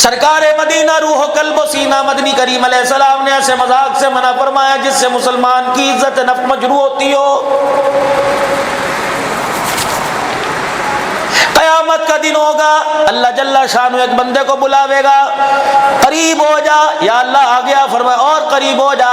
سرکار مدینہ روح و قلب و سینہ مدنی کریم علیہ السلام نے ایسے مذاق سے منع فرمایا جس سے مسلمان کی عزت نفس مجروح ہوتی ہو۔ قیامت کا دن ہوگا، اللہ جل شانہ ایک بندے کو بلاوے گا، قریب ہو جا، یا اللہ آ گیا، فرمایا اور قریب ہو جا،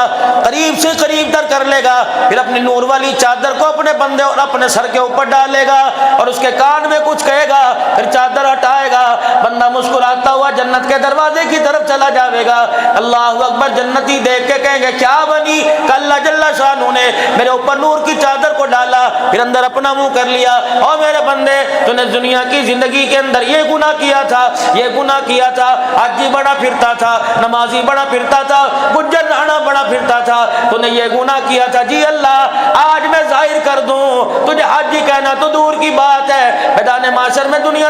قریب سے قریب تر کر لے گا، پھر اپنی نور والی چادر کو اپنے بندے اور اپنے سر کے اوپر ڈالے گا اور اس کے کان میں کچھ کہے گا، پھر چادر ہٹائے گا، بندہ مسکراتا ہوا جنت کے دروازے کی طرف چلا جاوے گا۔ اللہ اکبر، جنتی دیکھ کے کہیں گے کیا بنی؟ کہ اللہ جل شانہ نے میرے اوپر نور کی چادر کو ڈالا، پھر اندر اپنا منہ کر لیا، اور میرے بندے تو نے دنیا کی زندگی کے اندر یہ گناہ کیا تھا، یہ گناہ کیا تھا، حاجی بڑا پھرتا تھا، نمازی بڑا پھرتا تھا، گجر رانا بڑا پھرتا تھا، تو نے یہ گناہ کیا تھا، جی اللہ آج میں ظاہر کر دوں، تجھے حاجی کہنا تو دور کی بات ہے، میدان معاشر میں دنیا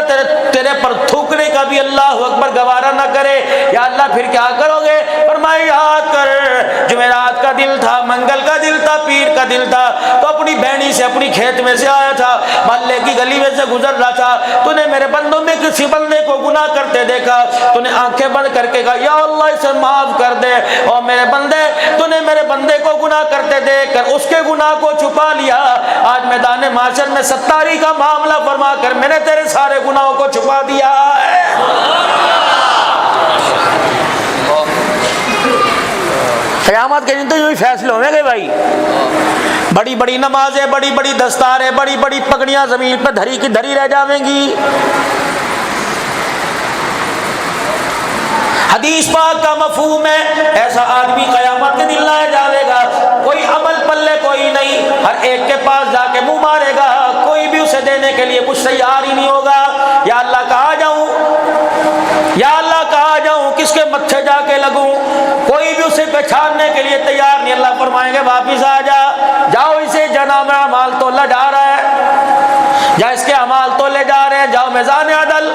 تیرے پر تھوکنے کا بھی اللہ اکبر گوارا نہ کرے، یا اللہ پھر کیا کرو گے؟ فرمائے یاد کر جمعرات کا دل تھا، منگل کا دل تھا، پیر کا دل تھا، تو اپنی بہنی سے اپنی کھیت میں سے آیا تھا، محلے کی گلی میں سے گزر رہا تھا، تو نے میرے بندوں میں کسی بندے کو گناہ کرتے دیکھا، تو نے آنکھیں بند کر کے کہا یا اللہ اسے معاف کر دے، اور میرے بندے تو نے میرے بندے کو گناہ کرتے دیکھ کر اس کے گناہ کو چھپا لیا، آج میدان معاشر میں ستاری کا معاملہ فرما کر میں نے تیرے سارے گناہوں کو چھپا دیا ہے۔ قیامت کے دن تو یوں فیصلے ہوئے گے بھائی، بڑی بڑی نمازیں، بڑی بڑی دستاریں، بڑی بڑی پگڑیاں زمین پہ دھری کی دھری رہ جاویں گی۔ حدیث پاک کا مفہوم ہے ایسا آدمی قیامت کے دن لایا جاوے گا، کوئی عمل پلے کوئی نہیں، ہر ایک کے پاس جا کے منہ مارے گا، کوئی بھی اسے دینے کے لیے کچھ تیار ہی نہیں ہوگا۔ یا اللہ کہاں جاؤں، یا اللہ کہاں جاؤں، کس کے متھے جا کے لگوں، کوئی بھی اسے پہچاننے کے لیے تیار نہیں۔ اللہ فرمائیں گے واپس آ جا، جاؤ اسے جناب اعمال تولا جا رہا ہے، جا اس کے اعمال تولے جا رہے ہیں، جاؤ میزان عدل،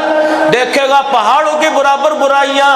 دیکھے گا پہاڑوں کے برابر برائیاں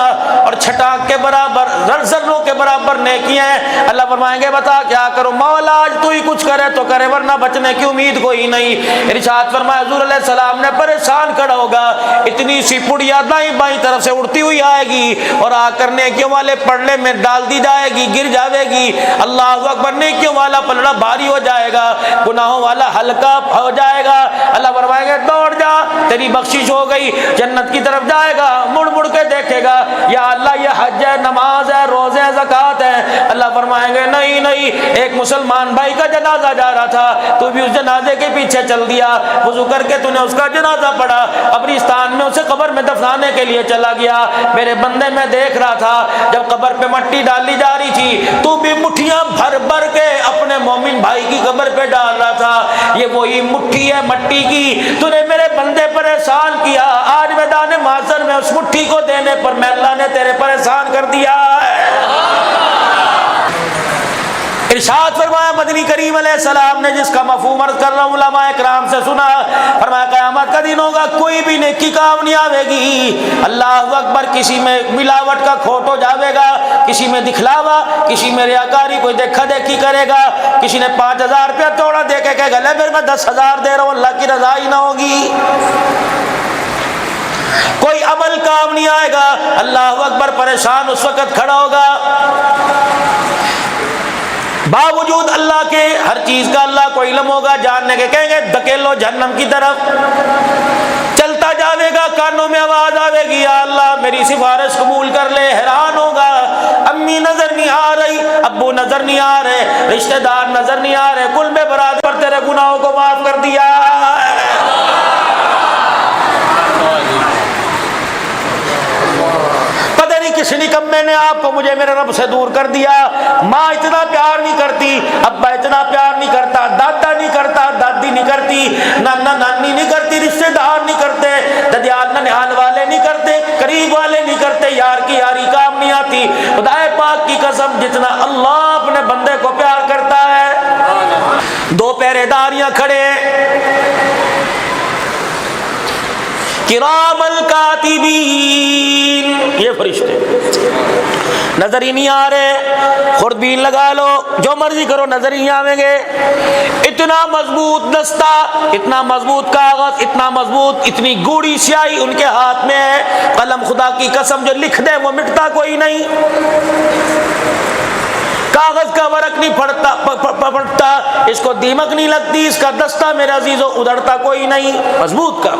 اور چھٹانک کے برابر ذروں کے برابر نیکیاں ہیں۔ اللہ فرمائیں گے بتا کیا کرو مولا، آج تو ہی کچھ کرے تو کرے ورنہ بچنے کی امید کوئی نہیں۔ ارشاد فرمایا حضور علیہ السلام نے پریشان کھڑا ہوگا، اتنی سی پڑیا دائیں بائیں طرف سے اڑتی ہوئی آئے گی اور آ کر نیکیوں والے پلڑے میں ڈال دی جائے گی، گر جاوے گی۔ اللہ اکبر، نیکیوں والا پلڑا بھاری ہو جائے گا، گناہوں والا ہلکا ہو جائے گا۔ اللہ فرمائیں گے دوڑ جا، تیری بخشش ہو گئی، جنت کی طرف جائے گا، مڑ مڑ کے دیکھے گا یا اللہ یہ حج ہے، نماز ہے، روزے ہیں، زکوٰۃ ہے۔ اللہ فرمائیں گے نہیں نہیں، ایک مسلمان بھائی کا جنازہ جا رہا تھا، تو بھی اس جنازے کے پیچھے چل دیا، وضو کر کے تو نے اس کا جنازہ پڑھا، قبرستان میں اسے قبر میں دفنانے کے لیے چلا گیا۔ میرے بندے میں دیکھ رہا تھا جب قبر پہ مٹی ڈالی جا رہی تھی تو بھی مٹھیاں بھر بھر کے اپنے مومن بھائی کی قبر پہ ڈال رہا تھا، یہ وہی مٹھی ہے مٹی کی، تو نے میرے بندے پر احسان کیا، آج میدان محشر میں اس مٹھی کو دینے پر میں اللہ نے تیرے پر احسان کر دیا ہے۔ ارشاد فرمایا مدنی کریم علیہ السلام نے، جس کا مفہوم عرض کر رہا ہوں علماء اکرام سے سنا، فرمایا قیامت کا دن ہوگا، کوئی بھی نیکی کام نہیں آوے گی، اللہ اکبر، کسی میں ملاوٹ کا کھوٹ ہو جاوے گا، کسی میں دکھلاوا، کسی میں ریاکاری، کوئی دیکھا دیکھی کرے گا، کسی نے 5000 روپیہ توڑا دے کے کہے گا لے میں 10,000 دے رہا ہوں، اللہ کی رضا ہی نہ ہوگی۔ کوئی عمل کام نہیں آئے گا، اللہ اکبر، پریشان اس وقت کھڑا ہوگا، باوجود اللہ کے ہر چیز کا اللہ کو علم ہوگا، جاننے کے کہیں گے دھکیلو جہنم کی طرف، چلتا جاوے گا، کانوں میں آواز آوے گی یا اللہ میری سفارش قبول کر لے، حیران ہوگا، امی نظر نہیں آ رہی، ابو نظر نہیں آ رہے، رشتہ دار نظر نہیں آ رہے، کل میں برادر پر تیرے گناہوں کو معاف کر دیا۔ کس نکمے نے آپ کو مجھے میرے رب سے دور کر دیا، ماں اتنا پیار نہیں کرتی، ابا اتنا پیار نہیں کرتا، دادا نہیں کرتا، دادی نہیں کرتی، نانا نانی نہیں کرتی، رشتے دار نہیں کرتے، ددیال ننیال والے نہیں کرتے، قریب والے نہیں کرتے، یار کی یاری کام نہیں آتی۔ خدا پاک کی قسم جتنا اللہ اپنے بندے کو پیار کرتا ہے، دو پہرے داریاں کھڑے کرام الکاتبین، یہ فرشتے نظر ہی نہیں آ رہے، خوردبین لگا لو، جو مرضی کرو، نظر ہی نہیں آئیں گے۔ اتنا مضبوط دستہ، اتنا مضبوط کاغذ، اتنا مضبوط، اتنی گوڑی سیاہی ان کے ہاتھ میں ہے، قلم خدا کی قسم جو لکھ دے وہ مٹتا کوئی نہیں، کاغذ کا ورق نہیں پھٹتا، اس کو دیمک نہیں لگتی، اس کا دستہ میرے عزیزو ادھڑتا کوئی نہیں، مضبوط کا۔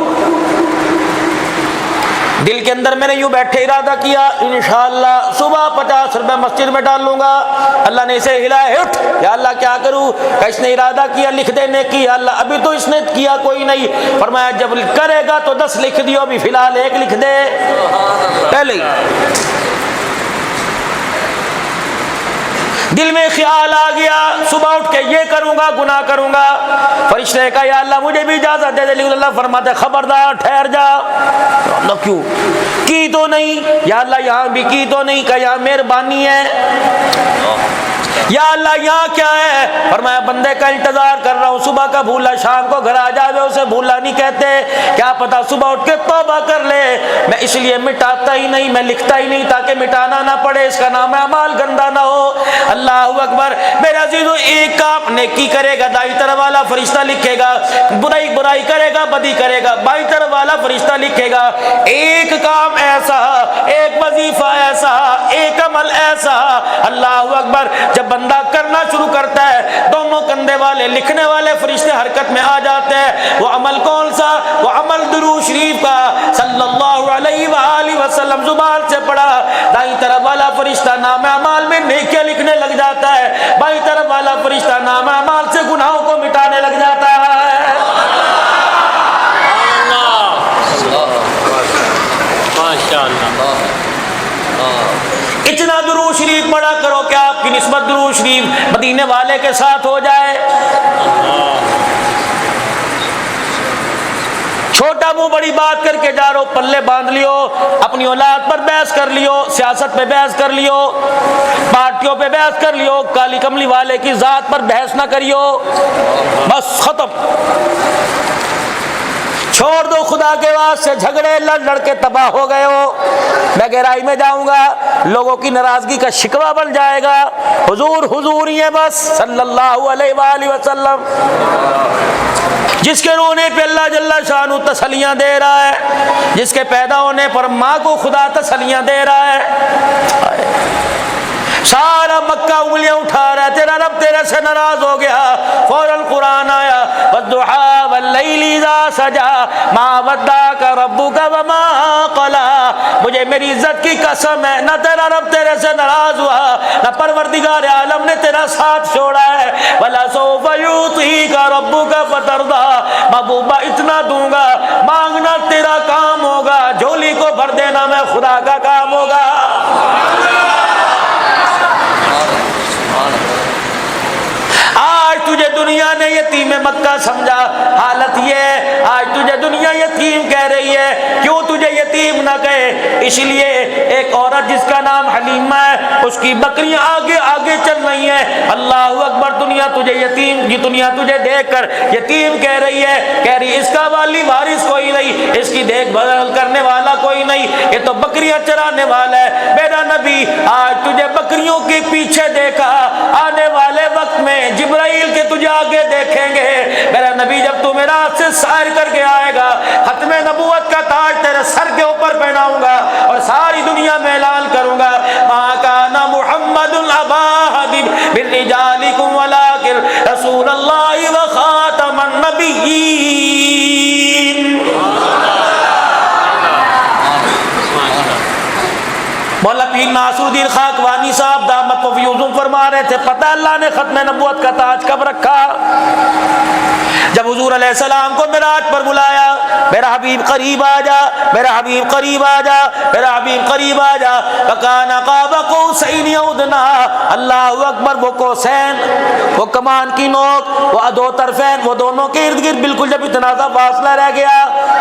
دل کے اندر میں نے یوں بیٹھے ارادہ کیا انشاءاللہ صبح 50 روپے مسجد میں ڈال لوں گا۔ اللہ نے اسے ہلایا، اٹھ یا اللہ کیا کروں، کہ اس نے ارادہ کیا لکھ دینے کی، یا اللہ ابھی تو اس نے کیا کوئی نہیں، فرمایا جب کرے گا تو 10 لکھ دیو، ابھی فی الحال 1 لکھ دے پہلے ہی۔ دل میں خیال آ گیا صبح اٹھ کے یہ کروں گا، گناہ کروں گا، فرشتے نے کہا یا اللہ مجھے بھی اجازت دے دے، لیکن اللہ فرماتے خبردار ٹھہر جا۔ اللہ کیوں کی تو نہیں، یا اللہ یہاں بھی کی تو نہیں، کہ یہاں مہربانی ہے، یا اللہ یہاں کیا ہے، فرمایا بندے کا انتظار کر رہا ہوں، صبح کا بھولا شام کو گھر آ جاوے اسے بھولا نہیں کہتے، کیا پتا صبح اٹھ کے توبہ کر لے، میں اس لیے مٹاتا ہی نہیں، میں لکھتا ہی نہیں تاکہ مٹانا نہ پڑے، اس کا نام اعمال گندا نہ ہو۔ اللہ اکبر میرے عزیزو، ایک کام نیکی کرے گا دائیں طرف والا فرشتہ لکھے گا، برائی کرے گا بدی کرے گا بائیں طرف والا فرشتہ لکھے گا، ایک کام ایسا، ایک وظیفہ ایسا، ایک عمل ایسا، اللہ اکبر جب بندہ کرنا شروع کرتا ہے دونوں کندھے والے لکھنے والے فرشتے حرکت میں آ جاتے ہیں۔ وہ عمل کون سا؟ وہ عمل درود شریف کا صلی اللہ علیہ وآلہ وسلم زبان سے پڑھا، دائیں طرف والا فرشتہ نام اعمال میں نیکیاں لکھنے لگ جاتا ہے، بائیں طرف والا فرشتہ نام اعمال سے گناہوں کو مٹانے لگ جاتا ہے۔ اتنا درود شریف پڑھا کرو کہ آپ کی نسبت درود شریف مدینے والے کے ساتھ ہو جائے۔ چھوٹا منہ بڑی بات کر کے جا رہو، پلے باندھ لیو، اپنی اولاد پر بحث کر لیو، سیاست پہ بحث کر لیو، پارٹیوں پہ بحث کر لیو، کالی کملی والے کی ذات پر بحث نہ کریو، بس ختم، چھوڑ دو، خدا کے واسطے جھگڑے لڑ کے تباہ ہو گئے ہو۔ میں گہرائی میں جاؤں گا، لوگوں کی ناراضگی کا شکوہ بن جائے گا، حضور ہی ہے بس صلی اللہ علیہ وآلہ وسلم، جس کے رونے پہ اللہ جل شانہ تسلیاں دے رہا ہے، جس کے پیدا ہونے پر ماں کو خدا تسلیاں دے رہا ہے۔ سارا مکہ انگلیاں اٹھا رہا ہے، تیرا رب تیرے سے ناراض ہو گیا، فوراً قرآن آیا والضحیٰ واللیل اذا سجا ما ودعک ربک وما قلی، مجھے میری عزت کی قسم ہے نہ تیرا رب تیرے سے ناراض ہوا، نہ پروردگار عالم نے تیرا ساتھ چھوڑا ہے، وَلَسَوْفَ يُعْطِيكَ رَبُّكَ فَتَرْضَىٰ، محبوبہ اتنا دوں گا، مانگنا تیرا کام ہوگا، جھولی کو بھر دینا میں خدا کا کام ہوگا۔ آج تجھے دنیا نے یتیم مکہ سمجھا، حالت یہ آج تجھے دنیا یتیم کہہ رہی ہے، کیوں تجھے یتیم نہ کہے؟ اس لیے ایک عورت جس کا نام حلیمہ ہے، اس کی بکریاں آگے آگے چل رہی ہیں، اللہ اکبر، دنیا تجھے یتیم، یہ دنیا تجھے دیکھ کر یتیم کہہ رہی ہے، کہہ رہی اس کا والی وارث کوئی نہیں، اس کی دیکھ بھال کرنے والا کوئی نہیں، یہ تو بکریاں چرانے والا ہے۔ میرا نبی آج تجھے بکریوں کے پیچھے دیکھا، آنے والے وقت میں جبرائیل کے تجھے آگے دیکھیں گے، میرا نبی جب تو میرا ہاتھ سے سائر کر کے آئے گا، ختم نبوت کا تاج تیرے سر کے اوپر پہناؤں گا اور ساری دنیا میں اعلان کروں گا، ما کان محمد ابا احد من رجالکم ولکن رسول اللہ وخاتم النبیین۔ مولا پیر ناصر الدین خاکوانی صاحب دامت و فیوزم فرما رہے تھے، پتہ اللہ نے ختم نبوت کا تاج کب رکھا؟ جب حضور علیہ السلام کو معراج پر بلایا، میرا حبیب قریب آ جا، میرا حبیب قریب آ جا، میرا حبیب قریب آ جا، فکان قاب قوسین او ادنی، اللہ اکبر، وہ قوسین، وہ کمان کی نوک، وہ دو طرفین، وہ دونوں کے ارد گرد بالکل جب اتنا سا فاصلہ رہ گیا،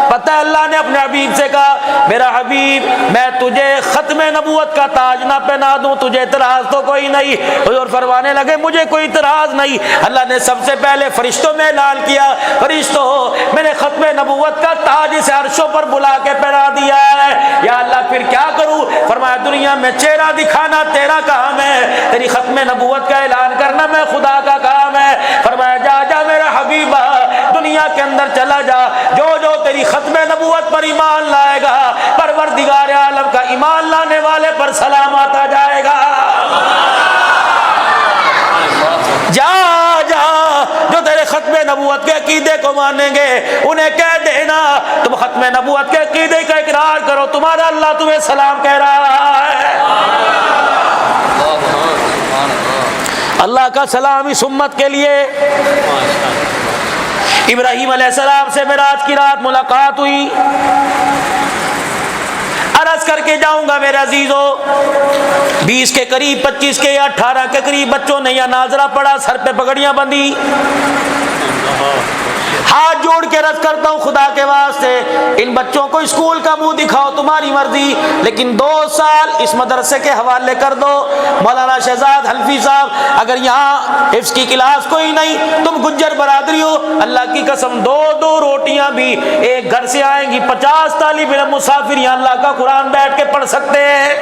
پتہ اللہ نے اپنے حبیب سے کہا، میرا حبیب میں تجھے ختم نبوت کا تاج نہ پہنا دوں، تجھے اعتراض تو کوئی نہیں؟ حضور فرمانے لگے مجھے کوئی اعتراض نہیں۔ اللہ نے سب سے پہلے فرشتوں میں اعلان کیا، کیا، فرشتوں میں نے ختم نبوت کا تاج اسے عرشوں پر بلا کے پہنا دیا ہے، یا اللہ پھر کیا کروں؟ فرمایا دنیا میں چہرہ دکھانا تیرا کام ہے، تیری ختم نبوت کا اعلان کرنا میں خدا کا کام ہے۔ فرمایا جا جا میرا حبیبہ، دنیا کے اندر چلا جا، جو جو تیری ختم نبوت پر ایمان لائے گا پروردگار عالم کا ایمان لانے والے پر سلام آتا جائے گا۔ جا جا جو تیرے ختم نبوت کے عقیدے کو مانیں گے انہیں کہہ دینا تم ختم نبوت کے عقیدے کا اقرار کرو، تمہارا اللہ تمہیں سلام کہہ رہا ہے۔ اللہ کا سلام اس امت کے لیے۔ ابراہیم علیہ السلام سے معراج کی رات ملاقات ہوئی، عرض کر کے جاؤں گا میرے عزیزو، 20 کے قریب 25 کے یا 18 کے قریب بچوں نے یا ناظرہ پڑا، سر پہ پگڑیاں بندھی، ہاتھ جوڑ کے عرض کرتا ہوں خدا کے واسطے ان بچوں کو اسکول کا منہ دکھاؤ تمہاری مرضی، لیکن 2 سال اس مدرسے کے حوالے کر دو۔ مولانا شہزاد حنفی صاحب اگر یہاں حفظ کی کلاس کوئی نہیں، تم گجر برادری ہو، اللہ کی قسم 2 روٹیاں بھی ایک گھر سے آئیں گی، 50 طالب علم مسافر یہاں اللہ کا قرآن بیٹھ کے پڑھ سکتے ہیں۔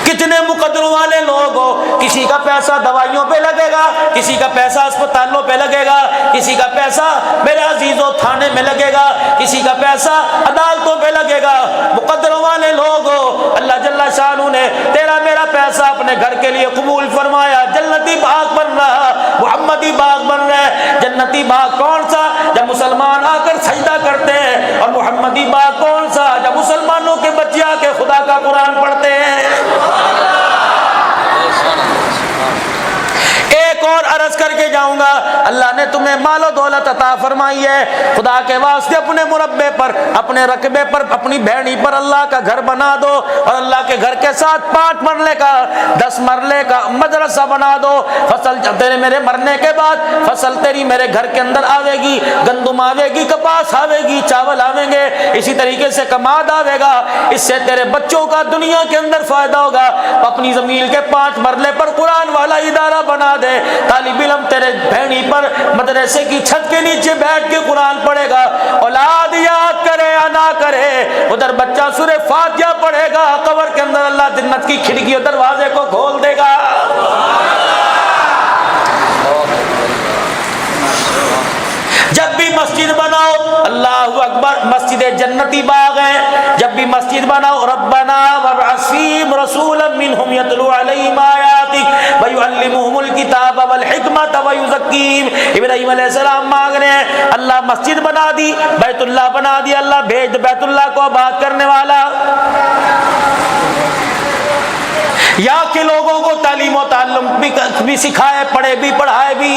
کتنے مقدروں والے لوگ ہو، کسی کا پیسہ دوائیوں پہ لگے گا، کسی کا پیسہ اسپتالوں پہ لگے گا، کسی کا پیسہ میرے عزیزوں تھانے میں لگے گا، کسی کا پیسہ عدالتوں پہ لگے گا۔ مقدروں والے لوگ ہو، اللہ جل شانہ نے تیرا میرا پیسہ اپنے گھر کے لیے قبول فرمایا، جنتی باغ بن رہا، محمدی باغ بن رہا ہے۔ جنتی باغ کون سا؟ جب مسلمان آ کر سجدہ کرتے ہیں، اور محمدی باغ کون سا؟ جب مسلمانوں کے بچے آ کے خدا کا قرآن پڑھتے ہیں۔ ایک اور عرض کر کے جاؤں گا، اللہ نے تمہیں مال و دولت عطا فرمائی ہے، خدا کے واسطے اپنے مربے پر، اپنے رقبے پر، اپنی بھیڑی پر اللہ کا گھر بنا دو، اور اللہ کے گھر کے ساتھ 5 مرلے کا 10 مرلے کا مدرسہ بنا دو۔ فصل تیرے میرے مرنے کے بعد فصل تیری میرے گھر کے اندر آوے گی، گندم آوے گی، کپاس آوے گی، چاول آویں گے، اسی طریقے سے کماد آوے گا، اس سے تیرے بچوں کا دنیا کے اندر فائدہ ہوگا۔ اپنی زمین کے 5 مرلے پر قرآن والا ادارہ بنا دے، طالب علم تیرے بھینی پر مدرسے کی چھت کے نیچے بیٹھ کے قرآن پڑھے گا، اولاد یاد کرے یا نہ کرے، ادھر بچہ سورہ فاتحہ پڑھے گا، قبر کے اندر اللہ جنت کی کھڑکی اور دروازے کو کھول دے گا۔ جب بھی مسجد بناؤ، اللہ اکبر، مسجد جنتی باغ ہے، جب بھی مسجد بناؤ ربنا وابعث فیہم رسولا منہم یتلو علیہم آیاتک ویعلمہم الکتاب والحکمۃ ویزکیہم۔ ابراہیم علیہ السلام مانگ رہے ہیں اللہ مسجد بنا دی، بیت اللہ بنا دیا، اللہ بھیج بیت اللہ کو آباد کرنے والا، یا کہ لوگوں کو تعلیم و تعلم بھی سکھائے، پڑھے بھی پڑھائے بھی،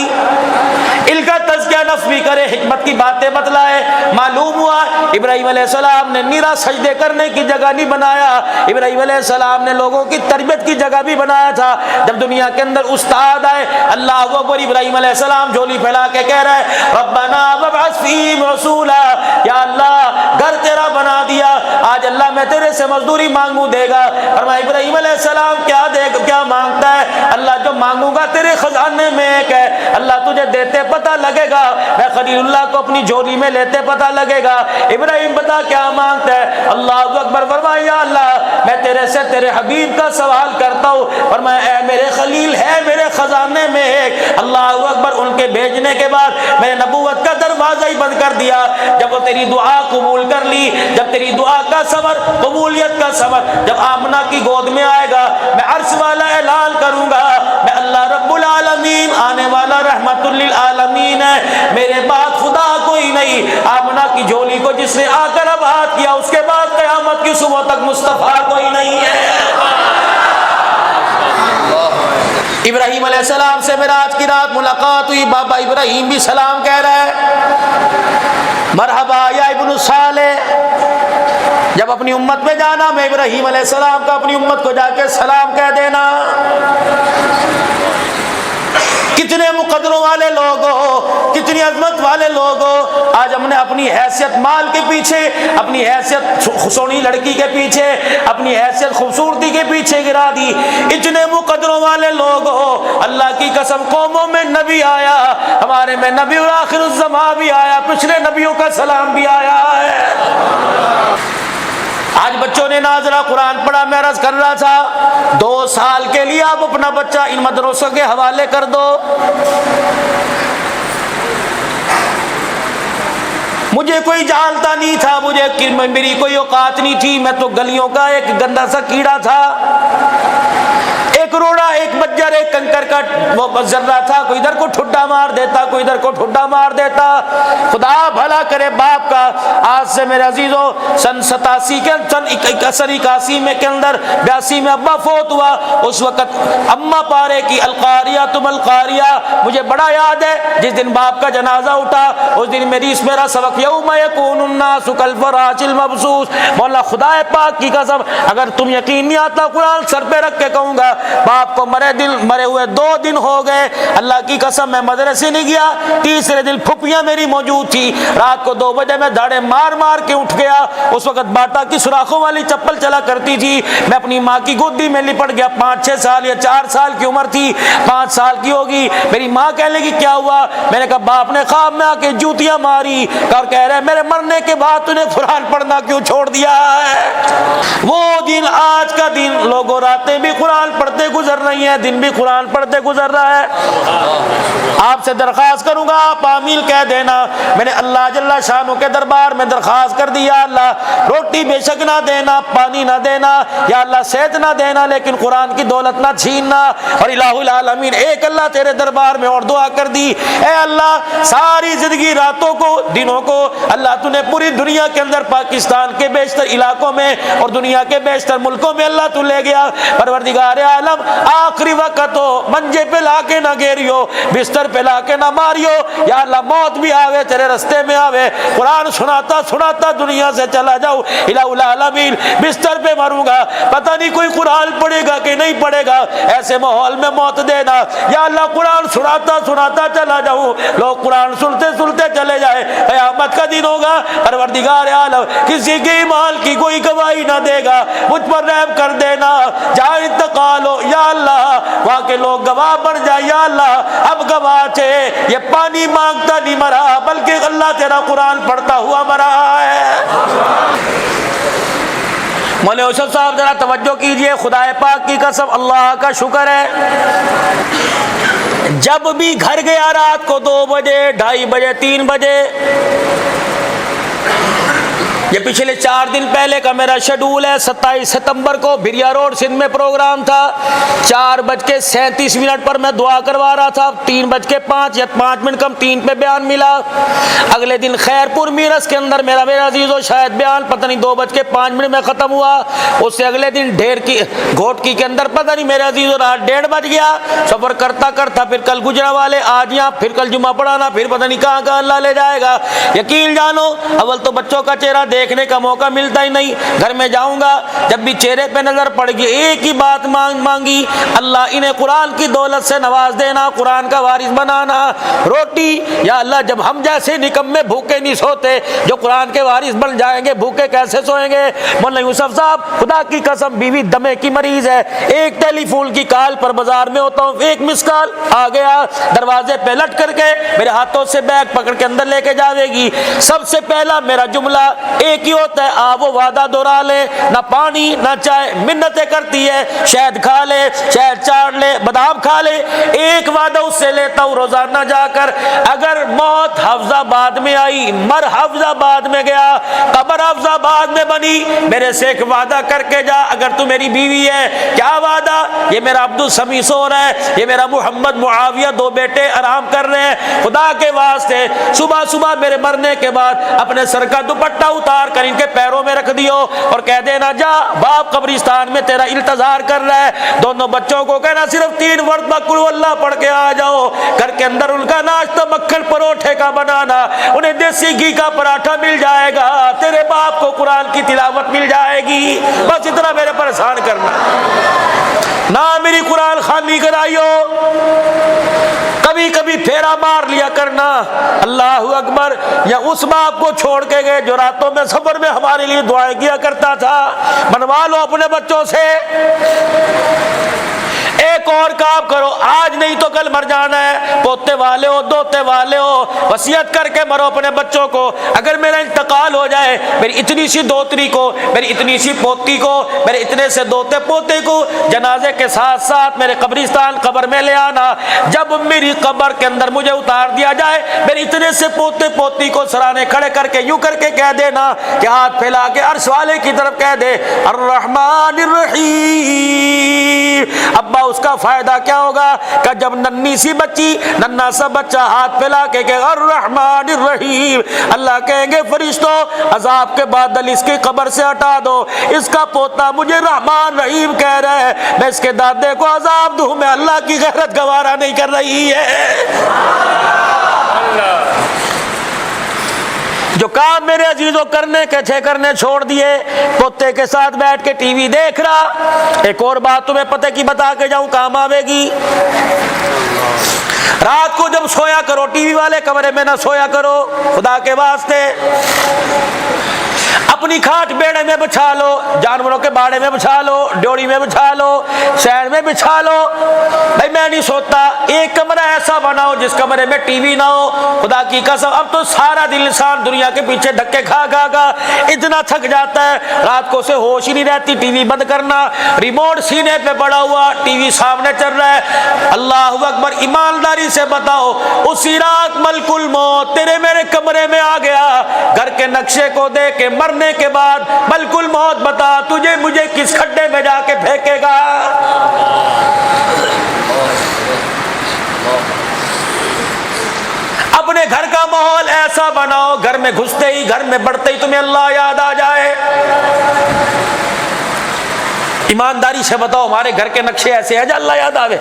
ان کا تزکیہ نفس بھی کرے، حکمت کی باتیں بتلائے۔ معلوم ہوا ابراہیم علیہ السلام نے نیرا سجدے کرنے کی جگہ نہیں بنایا، ابراہیم علیہ السلام نے لوگوں کی تربیت کی جگہ بھی بنایا تھا۔ جب دنیا کے اندر استاد آئے، اللہ اکبر، ابراہیم علیہ السلام جھولی پھیلا کے کہہ رہے ہیں ربنا وابعث فیہم رسولا، یا اللہ گھر تیرا بنا دیا، آج اللہ میں تیرے سے مزدوری مانگوں دے گا۔ فرمایا ابراہیم علیہ السلام کیا دے گا، کیا مانگتا ہے؟ اللہ جو مانگوں گا تیرے خزانے میں ایک ہے، اللہ تجھے دیتے پتہ لگے گا، میں خلیل اللہ کو اپنی جھولی میں لیتے پتہ لگے گا۔ ابراہیم بتا کیا مانگتا ہے؟ اللہ اکبر، فرمایا یا اللہ میں تیرے سے تیرے حبیب کا سوال کرتا ہوں، فرمایا اے میرے خلیل ہے میرے خزانے میں ایک۔ اللہ اکبر، ان کے بھیجنے کے بعد میں نے نبوت کا دروازہ ہی بند کر دیا۔ جب وہ تیری دعا قبول کر لی، جب تیری دعا کا ثمر، قبولیت کا ثمر جب آمنہ کی گود میں آئے گا، میں عرش والا اعلان کروں گا میں اللہ رب العالمین آنے والا رحمت للعالمین ہے، میرے بعد خدا کوئی نہیں۔ آمنہ کی جھولی کو جس نے آ کر آباد کیا، اس کے بعد قیامت کی صبح تک مصطفیٰ کوئی نہیں ہے۔ ابراہیم علیہ السلام سے معراج کی رات ملاقات ہوئی، بابا ابراہیم بھی سلام کہہ رہا ہے، مرحبا یا ابن صالح۔ جب اپنی امت میں جانا، میں ابراہیم علیہ السلام کا اپنی امت کو جا کے سلام کہہ دینا۔ کتنے مقدروں والے لوگ ہو، کتنی عظمت والے لوگ ہو، آج ہم نے اپنی حیثیت مال کے پیچھے، اپنی حیثیت سونی لڑکی کے پیچھے، اپنی حیثیت خوبصورتی کے پیچھے گرا دی۔ اتنے مقدروں والے لوگ ہو، اللہ کی قسم قوموں میں نبی آیا، ہمارے میں نبی اور آخر الزمان بھی آیا، پچھلے نبیوں کا سلام بھی آیا ہے۔ آج بچوں نے ناظرہ قرآن پڑھا، میں عرض کر رہا تھا 2 سال کے لیے آپ اپنا بچہ ان مدرسوں کے حوالے کر دو۔ مجھے کوئی جانتا نہیں تھا، میری کوئی اوقات نہیں تھی، میں تو گلیوں کا ایک گندا سا کیڑا تھا، ایک روڑا، ایک بجر، ایک کنکر کا وہ ذرہ تھا، کوئی ادھر کو ٹھڈا مار دیتا، کوئی ادھر کو ٹھڈا مار دیتا۔ خدا بھلا کرے باپ کا۔ آج سے میرے عزیزوں سن 87 کے سن 81 میں کے اندر 82 میں ابا فوت ہوا، اس وقت اماں پارے کی القاریہ تم القاریہ مجھے بڑا یاد ہے۔ جس دن باپ کا جنازہ اٹھا اس دن میرا سبق یوم یکون الناس کالفراش المبثوث۔ مولا خدا پاک کی قسم اگر تم یقین نہیں آتا قرآن سر پہ رکھ کے کہوں گا، باپ کو مرے ہوئے 2 دن ہو گئے، اللہ کی قسم میں مدرسے نہیں گیا۔ تیسرے دن پھپھیاں میری موجود تھی، رات کو 2 بجے میں دھاڑے مار مار کے اٹھ گیا۔ اس وقت باٹا کی سوراخوں والی چپل چلا کرتی تھی، میں اپنی ماں کی گودی میں لپٹ گیا۔ 5-6 سال یا 4 سال کی عمر تھی، 5 سال کی ہوگی۔ میری ماں کہنے لگی کیا ہوا؟ میں نے کہا باپ نے خواب میں آ کے جوتیاں ماری اور کہہ رہے میرے مرنے کے بعد تو نے قرآن پڑھنا کیوں چھوڑ دیا ہے؟ وہ دن آج کا دن، لوگوں راتیں بھی قرآن پڑھتے گزر رہی ہیں، دن بھی قرآن پڑھتے گزر رہا ہے۔ آپ سے درخواست کروں گا آپ آمین کہہ دینا۔ میں نے اللہ جل شانہ کے دربار میں درخواست کر دیا، اللہ روٹی بے شک نہ دینا، پانی نہ دینا، یا اللہ صحت نہ دینا، لیکن قرآن کی دولت نہ چھیننا۔ اور الہ العالمین ایک اللہ تیرے دربار میں اور دعا کر دی، اے اللہ ساری زندگی راتوں کو دنوں کو اللہ تو نے پوری دنیا کے اندر پاکستان کے بیشتر علاقوں میں اور دنیا کے بیشتر ملکوں میں اللہ تو لے گیا۔ پروردگار عالم آخری وقت ہو منجے پہ لا کے نہ گیریو، بستر پہ لا کے نہ ماریو، یا اللہ موت بھی آوے تیرے رستے میں آوے، قرآن سناتا سناتا دنیا سے چلا جاؤ، الہ العالمین بستر پہ مروں گا، پتہ نہیں کوئی قرآن پڑھے گا کہ نہیں پڑھے گا، ایسے ماحول میں موت دینا، یا اللہ قرآن سناتا سناتا چلا جاؤں، لوگ قرآن سنتے سنتے چلے جائے، قیامت کا دن ہوگا، پروردگار عالم کسی کے ایمان کی کوئی گواہی نہ دے گا، مجھ پر رحم کر دینا، جہاں انتقال ہو یا اللہ وہاں کے لوگ گواہ بن جائے، یا اللہ اب گواہ تھے، یہ پانی مانگتا نہیں مرا بلکہ اللہ تیرا قرآن پڑھتا ہوا مرا ہے۔ مولانا یوسف صاحب ذرا توجہ کیجئے، خدا پاک کی قسم اللہ کا شکر ہے، جب بھی گھر گیا رات کو 2 بجے 2:30 بجے 3 بجے، یہ پچھلے 4 دن پہلے کا میرا شیڈول ہے، 27 ستمبر کو بھریا روڈ سندھ میں پروگرام تھا، 4:37 پر میں دعا کروا رہا تھا، 3:05 یا 5 منٹ کم 3 پہ بیان ملا۔ اگلے دن خیر پور میرس کے اندر میرا عزیزو شاید بیان پتہ نہیں 2:05 میں ختم ہوا، اس سے اگلے دن ڈھیر کی گھوٹکی کے اندر پتہ نہیں میرے عزیزو رات 1:30 بج گیا، سفر کرتا کرتا پھر کل گجرانوالے آج یہاں، پھر کل جمعہ پڑھانا، پھر پتہ نہیں کہاں کہاں اللہ لے جائے گا۔ یقین جانو اول تو بچوں کا چہرہ دیکھنے کا موقع ملتا ہی نہیں، گھر میں جاؤں گا جب بھی چہرے پہ نظر پڑ گئی ایک ہی بات مانگی، اللہ انہیں قرآن کی دولت سے نواز دینا، قرآن کا وارث بنانا، روٹی یا اللہ جب ہم جیسے نکمے بھوکے نہیں سوتے، جو قرآن کے وارث بن جائیں گے بھوکے کیسے سوئیں گے؟ مولانا یوسف صاحب خدا کی قسم بیوی دمے کی مریض ہے، ایک ٹیلی فون کی کال پر بازار میں ہوتا ہوں، ایک مس کال آ گیا، دروازے پہ لٹ کر کے میرے ہاتھوں سے بیگ پکڑ کے اندر لے کے جاوے گی، سب سے پہلا میرا جملہ ایک ہی ہوتا ہے، آپ وہ وعدہ دہرا لے، نہ پانی نہ چائے، منتیں کرتی ہے، شہد کھا لے، شہد چاٹ لے، بادام کھا لے، ایک وعدہ اس سے لیتا ہوں روزانہ جا کر، اگر موت حفظ آباد میں آئی، مر حفظ آباد میں گیا، قبر حفظ آباد میں بنی، میرے سے ایک وعدہ کر کے جا، اگر تو میری بیوی ہے، کیا وعدہ؟ یہ میرا عبد السمیع سو رہا ہے، یہ میرا محمد معاویہ 2 بیٹے آرام کر رہے ہیں، خدا کے واسطے صبح صبح میرے مرنے کے بعد اپنے سر کا دوپٹہ اتار کر ان کے پیروں میں رکھ دیو اور کہہ دینا جا باپ قبرستان میں تیرا انتظار کر رہا ہے، دونوں بچوں کو کہنا صرف 3 مرتبہ قل اللہ پڑھ کے آ جاؤ، گھر کے اندر ان کا ناشتہ مکھن پروٹھے کا بنانا، انہیں دیسی گھی کا پراٹھا مل جائے گا، تیرے باپ کو قرآن کی تلاوت مل جائے گی، بس اتنا میرے پریشان کرنا، نہ میری قرآن خوانی کرائیو، کبھی کبھی پھیرا مار لیا کرنا، اللہ اکبر، یا اس باپ کو چھوڑ کے گئے جو راتوں میں سفر میں ہمارے لیے دعائیں کیا کرتا تھا، بنوا لو اپنے بچوں سے۔ ایک اور کام کرو، آج نہیں تو کل مر جانا ہے، پوتے والے ہو دوتے والے ہو، وصیت کر کے مرو اپنے بچوں کو، اگر میرا انتقال ہو جائے میری اتنی سی دوتری کو، میری اتنی سی پوتی کو، میرے اتنے سے دوتے پوتے کو جنازے کے ساتھ ساتھ میرے قبرستان قبر میں لے آنا، جب میری قبر کے اندر مجھے اتار دیا جائے میرے اتنے سے پوتے پوتی کو سرانے کھڑے کر کے یوں کر کے کہہ دینا کہ ہاتھ پھیلا کے عرش والے کی طرف کہہ دے الرحمن الرحیم۔ ابا اس کا فائدہ کیا ہوگا کہ جب ننھی سی بچی، ننھا سا بچہ ہاتھ پھیلا کے کہ الرحمن الرحیم، اللہ کہیں گے فرشتوں عذاب کے بادل اس کی قبر سے ہٹا دو، اس کا پوتا مجھے رحمان رحیم کہہ رہا ہے، میں اس کے دادے کو عذاب دوں، میں اللہ کی غیرت گوارا نہیں کر رہی ہے۔ جو کام میرے عزیزوں کرنے کے تھے کرنے چھوڑ دیے، پوتے کے ساتھ بیٹھ کے ٹی وی دیکھ رہا۔ ایک اور بات تمہیں پتہ کی بتا کے جاؤں، کام آوے گی۔ رات کو جب سویا کرو ٹی وی والے کمرے میں نہ سویا کرو، خدا کے واسطے اپنی کھاٹ بیڑے میں بچھا لو، جانوروں کے باڑے میں بچھا لو، ڈیوڑی میں بچھا لو، شہر میں بچھا لو۔ بھائی میں نہیں سوتا، ایک کمرہ ایسا بناؤ جس کمرے میں ٹی وی نہ ہو، خدا کی قسم اب تو سارا دن انسان دنیا کے پیچھے دھکے کھا کھا کھا اتنا تھک جاتا ہے، رات کو سے ہوش ہی نہیں رہتی، ٹی وی بند کرنا، ریموٹ سینے پہ پڑا ہوا، ٹی وی سامنے چل رہا ہے۔ اللہ اکبر، ایمانداری سے بتاؤ اسی رات ملک الموت تیرے میرے کمرے میں آ گیا، گھر کے نقشے کو دیکھ کے مرنے کے بعد ملک الموت بتا تجھے مجھے کس کھڈے میں جا کے پھینکے گا۔ اپنے گھر کا ماحول ایسا بناؤ گھر میں گھستے ہی گھر میں بڑھتے ہی تمہیں اللہ یاد آ جائے۔ ایمانداری سے بتاؤ ہمارے گھر کے نقشے ایسے ہیں جو اللہ یاد آوے؟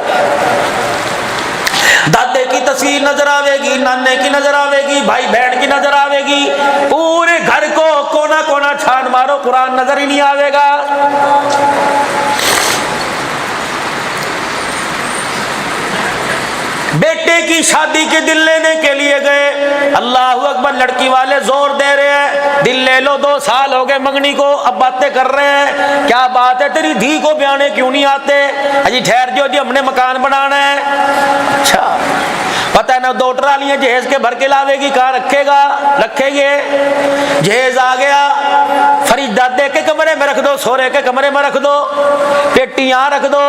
دادے کی تصویر نظر آوے گی، نانے کی نظر آوے گی، بھائی بہن کی نظر آوے گی، پورے گھر کو کونا کونا چھان مارو قرآن نظر ہی نہیں آوے گا۔ بیٹے کی شادی کے دل لینے کے لیے گئے، اللہ اکبر، لڑکی والے زور دے رہے ہیں دل لے لو، 2 سال ہو گئے منگنی کو، اب باتیں کر رہے ہیں کیا بات ہے تیری دھی کو بیانے کیوں نہیں آتے؟ اجی ٹھہر جو جی ہم نے مکان بنانا ہے۔ اچھا پتہ ہے نا 2 ٹرالیاں جہیز کے بھر کے لاوے گی، کہاں رکھے گا؟ رکھیں گے، جہیز آ گیا، فریج دادے کے کمرے میں رکھ دو، سورے کے کمرے میں رکھ دو، پیٹی یہاں رکھ دو،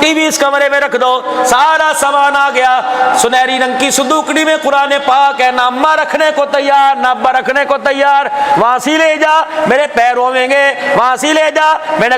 ٹی وی اس کمرے میں رکھ دو، سارا سامان آ گیا۔ سنہری رنگ کی صندوقڑی میں قرآن پاک ہے، نہ اماں رکھنے کو تیار نہ ابا رکھنے کو تیار، وہاں سے لے جا میرے پیر رویں گے، وہاں سے لے جا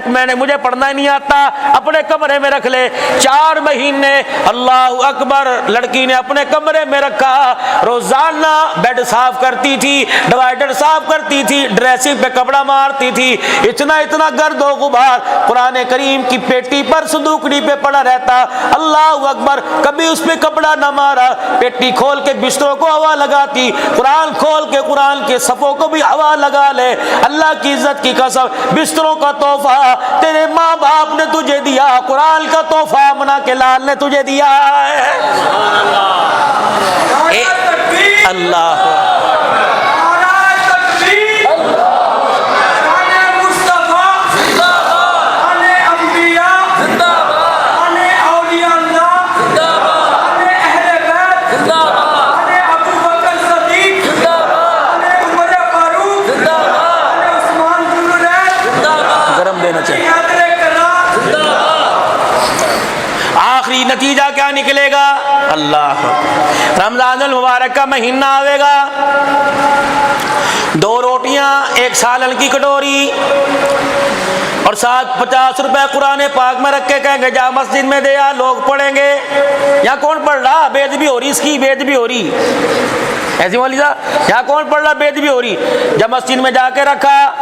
میں نے مجھے پڑھنا ہی نہیں آتا، اپنے کمرے میں رکھ لے۔ 4 مہینے اللہ اکبر لڑکی نے اپنے کمرے میں رکھا، روزانہ بیڈ صاف کرتی تھی، ڈیوائڈر صاف کرتی تھی، ڈریسنگ پہ کپڑا مارتی تھی، اتنا گرد و غبار قرآن کریم کی پیٹی پر صندوقڑی پہ پڑا رہتا۔ اللہ اکبر، کبھی اس پہ کپڑا نہ مارا، پیٹی کھول کے بستروں کو ہوا لگاتی، قرآن کھول کے قرآن کے صفوں کو بھی ہوا لگا لے۔ اللہ کی عزت کی قسم، بستروں کا تحفہ تیرے ماں باپ نے تجھے دیا، قرآن کا تحفہ امنا کے لال نے تجھے دیا ہے۔ اللہ آخری نتیجہ کیا نکلے گا؟ اللہ، رمضان المبارک کا مہینہ آئے گا، 2 روٹیاں 1 سالن کی کٹوری اور ساتھ 50 روپے قرآن پاک میں رکھ کے کہیں گے جا مسجد میں دے آ، لوگ پڑھیں گے۔ یہاں کون پڑھ رہا؟ بے ادبی ہو رہی، اس کی بے ادبی ہو رہی، ایسی والی صاحب یہاں کون پڑھ رہا؟ بے ادبی ہو رہی۔ جب مسجد میں جا کے رکھا،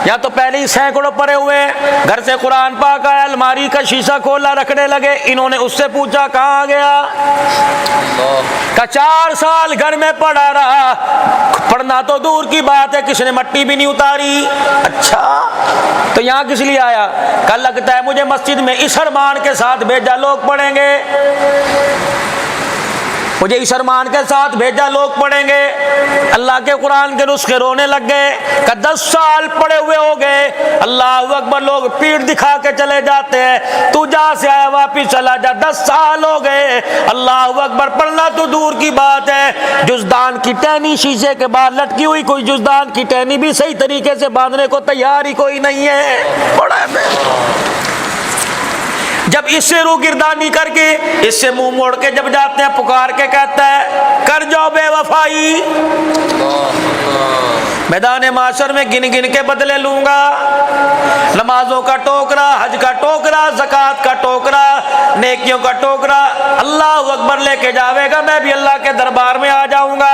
یہاں تو پہلے ہی سینکڑوں پڑے ہوئے، گھر سے قرآن پاک آیا، الماری کا شیشہ کھولا رکھنے لگے، انہوں نے اس سے پوچھا کہاں گیا؟ کہ 4 سال گھر میں پڑھا رہا، پڑھنا تو دور کی بات ہے کسی نے مٹی بھی نہیں اتاری۔ اچھا تو یہاں کس لیے آیا؟ کہ لگتا ہے مجھے مسجد میں اس ارمان کے ساتھ بھیجا لوگ پڑھیں گے۔ مجھے اس ارمان کے ساتھ بھیجا لوگ پڑھیں گے، اللہ کے قرآن کے نسخے رونے لگ گئے کہ 10 سال پڑے ہوئے ہو گئے، اللہ اکبر، لوگ پیٹ دکھا کے چلے جاتے ہیں، تو جہاں سے آیا واپس چلا جا، 10 سال ہو گئے، اللہ اکبر، پڑھنا تو دور کی بات ہے، جزدان کی ٹہنی شیشے کے بعد لٹکی ہوئی، کوئی جزدان کی ٹہنی بھی صحیح طریقے سے باندھنے کو تیار ہی کوئی نہیں ہے، پڑھا ہے۔ جب اس سے رو گردانی کر کے، اس سے منہ موڑ کے جب جاتے ہیں، پکار کے کہتا ہے کر جاؤ بے وفائی، میدان معاشر میں گن گن کے بدلے لوں گا، نمازوں کا ٹوکرا، حج کا ٹوکرا، زکوٰۃ کا ٹوکرا، نیکیوں کا ٹوکرا، اللہ اکبر لے کے جاوے گا، میں بھی اللہ کے دربار میں آ جاؤں گا۔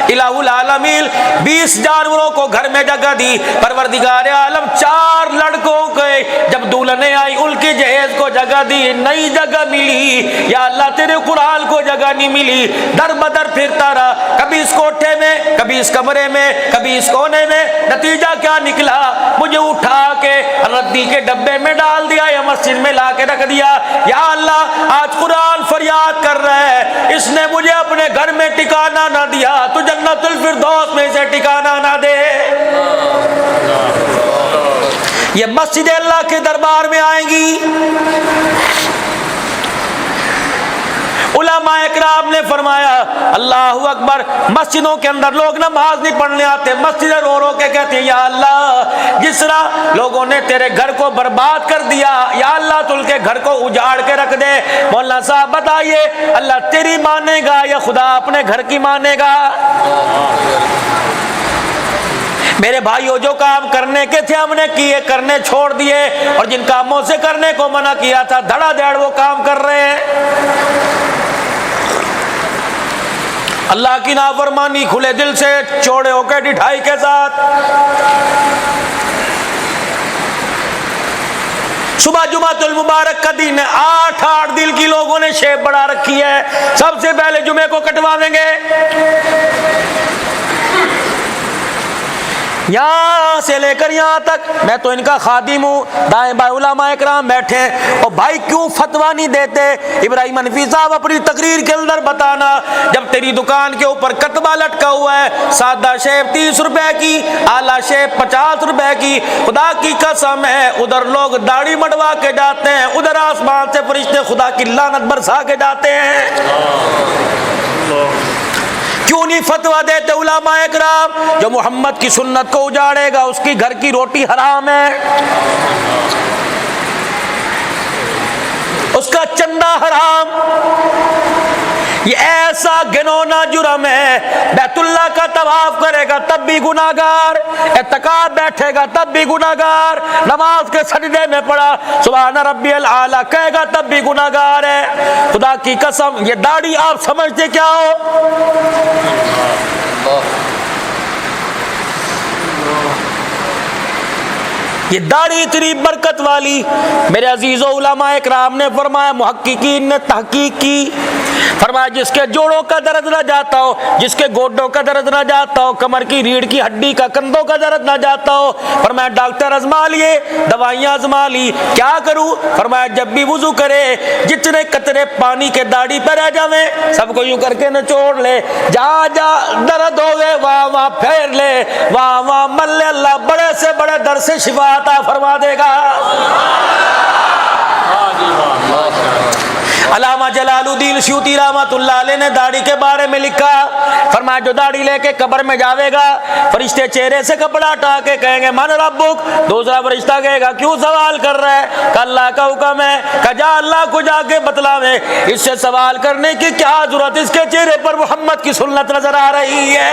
الہ العالمین 20 جانوروں کو گھر میں جگہ دی، پروردگار عالم 4 لڑکوں کے جب دلہنیں آئی ان کی جہیز کو جگہ دی، نئی جگہ ملی، یا اللہ تیرے قرآن کو جگہ نہیں ملی، در بدر پھرتا رہا، کبھی اس کوٹھے میں، کبھی اس کمرے میں، کبھی اس کونے میں، نتیجہ کیا نکلا، مجھے اٹھا کے ردی کے ڈبے میں ڈال دیا یا مسجد میں لا کے رکھ دیا، یا اللہ آج قرآن فریاد کر رہا ہے، اس نے مجھے اپنے گھر میں ٹھکانہ نہ دیا، تو جنت الفردوس میں سے ٹھکانہ نہ دے۔ یہ مسجد اللہ کے دربار میں آئیں گی۔ علماء اکرام نے فرمایا اللہ اکبر، مسجدوں کے اندر لوگ نماز نہیں پڑھنے آتے، مسجد رو رو کے کہتے ہیں یا اللہ جس طرح لوگوں نے تیرے گھر کو برباد کر دیا، یا اللہ تو ان کے گھر کو اجاڑ کے رکھ دے۔ مولانا صاحب بتائیے اللہ تیری مانے گا یا خدا اپنے گھر کی مانے گا؟ میرے بھائیوں، جو کام کرنے کے تھے ہم نے کیے، کرنے چھوڑ دیے، اور جن کاموں سے کرنے کو منع کیا تھا دھڑا دھڑ وہ کام کر رہے ہیں۔ اللہ کی نافرمانی کھلے دل سے، چوڑے ہو کے ڈٹھائی کے ساتھ۔ صبح جمعۃ المبارک کا دن ہے، 8 دل کی لوگوں نے شیپ بڑھا رکھی ہے، سب سے پہلے جمعے کو کٹوائیں گے، یہاں سے لے کر یہاں تک، میں تو ان کا خادم ہوں، دائیں بائیں علماء اکرام بیٹھے ہیں، اور بھائی کیوں فتویٰ نہیں دیتے؟ ابراہیم حنفی صاحب اپنی تقریر کے اندر بتانا، جب تیری دکان کے اوپر کتبہ لٹکا ہوا ہے، سادہ شیپ 30 روپے کی، اعلیٰ شیپ 50 روپے کی، خدا کی قسم ہے ادھر لوگ داڑھی مڈوا کے جاتے ہیں، ادھر آسمان سے فرشتے خدا کی لعنت برسا کے جاتے ہیں۔ کیوں نہیں فتویٰ دیتے علماء اکرام؟ جو محمد کی سنت کو اجاڑے گا اس کی گھر کی روٹی حرام ہے، اس کا چندہ حرام، یہ ایسا گنونا جرم ہے۔ بیت اللہ کا طواف کرے گا تب بھی گناہگار، اعتکاف بیٹھے گا تب بھی گناہگار، نماز کے سجدے میں پڑا سبحان ربی الاعلیٰ کہے گا تب بھی گناہگار ہے۔ خدا کی قسم یہ داڑھی آپ سمجھتے کیا ہو؟ یہ داڑھی اتنی برکت والی، میرے عزیزو علماء اکرام نے فرمایا، محققین نے تحقیق کی، فرمایا جس کے جوڑوں کا درد نہ جاتا ہو، جس کے گوڈوں کا درد نہ جاتا ہو، کمر کی ریڑھ کی ہڈی کا، کندھوں کا درد نہ جاتا ہو، فرمایا ڈاکٹر آزما لیے، دوائیاں آزما لی، کیا کروں؟ فرمایا جب بھی وضو کرے جتنے قطرے پانی کے داڑھی پہ رہ جاویں سب کو یوں کر کے نچوڑ لے، جہاں جہاں درد ہوئے وہاں وہاں پھیر لے، وہاں وہاں مل لے، اللہ بڑے سے بڑے درد سے شفا عطا فرما دے گا۔ علامہ جلال الدین سیوطی رحمۃ اللہ علیہ نے داڑھی کے بارے میں لکھا، فرمایا جو داڑھی لے کے قبر میں جاوے گا فرشتے چہرے سے کپڑا ہٹا کے کہیں گے من ربک، دوسرا فرشتہ کہے گا کیوں سوال کر رہا ہے؟ کہ اللہ کا حکم ہے، کہ جا اللہ کو جا کے بتلاویں، اس سے سوال کرنے کی کیا ضرورت، اس کے چہرے پر محمد کی سنت نظر آ رہی ہے۔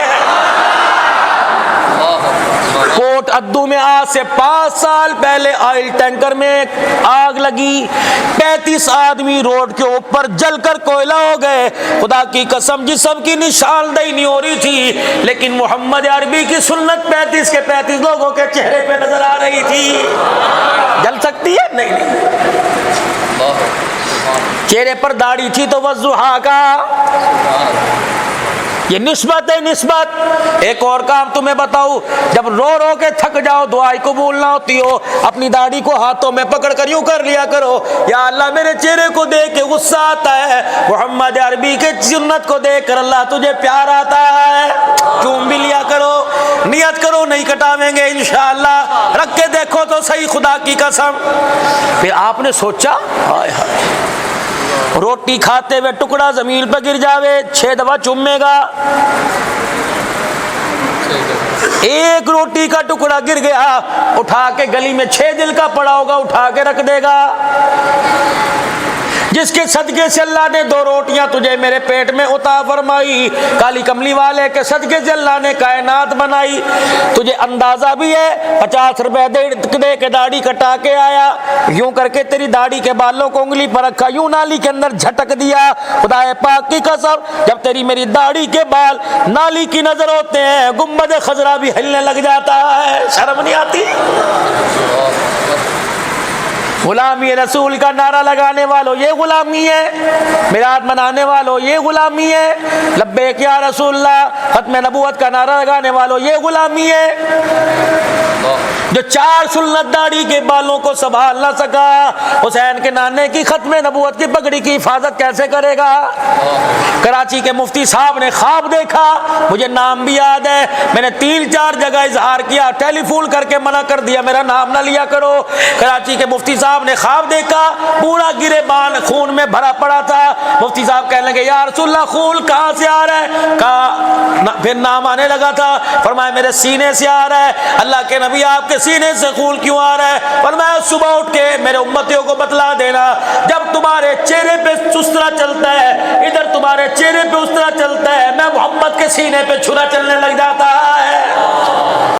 کوٹ ادو میں آج سے 5 سال پہلے آئل ٹینکر میں آگ لگی، 35 آدمی روڈ کے اوپر جل کر کوئلہ ہو گئے، خدا کی قسم جسم کی نشاندہی نہیں ہو رہی تھی، لیکن محمد عربی کی سنت 35 کے 35 لوگوں کے چہرے پہ نظر آ رہی تھی۔ جل سکتی ہے؟ نہیں، چہرے پر داڑھی تھی تو وضحا کا، یہ نسبت ہے نسبت۔ ایک اور کام تمہیں بتاؤ، جب رو رو کے تھک جاؤ دعائی قبول نہ ہوتی ہو، اپنی داڑھی کو ہاتھوں میں پکڑ کر یوں کر لیا کرو، یا اللہ میرے چہرے کو دیکھ کے غصہ آتا ہے، محمد عربی کے سنت کو دیکھ کر اللہ تجھے پیار آتا ہے، چوم بھی لیا کرو، نیت کرو نہیں کٹاویں گے انشاءاللہ، رکھ کے دیکھو تو صحیح خدا کی قسم۔ پھر آپ نے سوچا ہائے ہائے، روٹی کھاتے ہوئے ٹکڑا زمین پہ گر جاوے 6 دفعہ چومے گا، ایک روٹی کا ٹکڑا گر گیا اٹھا کے گلی میں 6 دل کا پڑا ہوگا اٹھا کے رکھ دے گا۔ جس کے صدقے سے اللہ نے 2 روٹیاں تجھے میرے پیٹ میں عطا فرمائی، کالی کملی والے کے صدقے سے اللہ نے کائنات بنائی، تجھے اندازہ بھی ہے 50 روپے دے کے داڑھی کٹا کے آیا، یوں کر کے تیری داڑھی کے بالوں کو انگلی پر رکھا، یوں نالی کے اندر جھٹک دیا، خدا پاک کی قسم جب تیری میری داڑھی کے بال نالی کی نظر ہوتے ہیں گنبد خضرا بھی ہلنے لگ جاتا ہے، شرم نہیں آتی؟ غلامی رسول کا نعرہ لگانے والوں یہ غلامی ہے، میلاد منانے والوں یہ غلامی ہے، لبیک یا رسول اللہ ختم نبوت کا نعرہ لگانے والوں یہ غلامی ہے۔ جو 4 سنت داڑھی کے بالوں کو سنبھال نہ سکا، حسین کے نانے کی ختم نبوت کی پگڑی کی حفاظت کیسے کرے گا؟ کراچی کے مفتی صاحب نے خواب دیکھا، مجھے نام بھی یاد ہے، میں نے 3-4 جگہ اظہار کیا، ٹیلی فون کر کے منع کر دیا میرا نام نہ لیا کرو۔ کراچی کے مفتی صاحب نے خواب دیکھا، پورا گریبان خون میں بھرا پڑا تھا، مفتی صاحب کہنے لگے یا رسول اللہ خون کہاں سے آ رہا ہے؟ کہا پھر نام آنے لگا تھا، فرمایا میرے سینے سے آ رہا ہے۔ اللہ کے نبی آپ کے سینے سے خون کیوں آ رہا ہے؟ فرمایا صبح اٹھ کے میرے امتیوں کو بتلا دینا، جب تمہارے چہرے پہ اس طرح چلتا ہے، ادھر تمہارے چہرے پہ اس طرح چلتا ہے، میں محمد کے سینے پہ چھرا چلنے لگ جاتا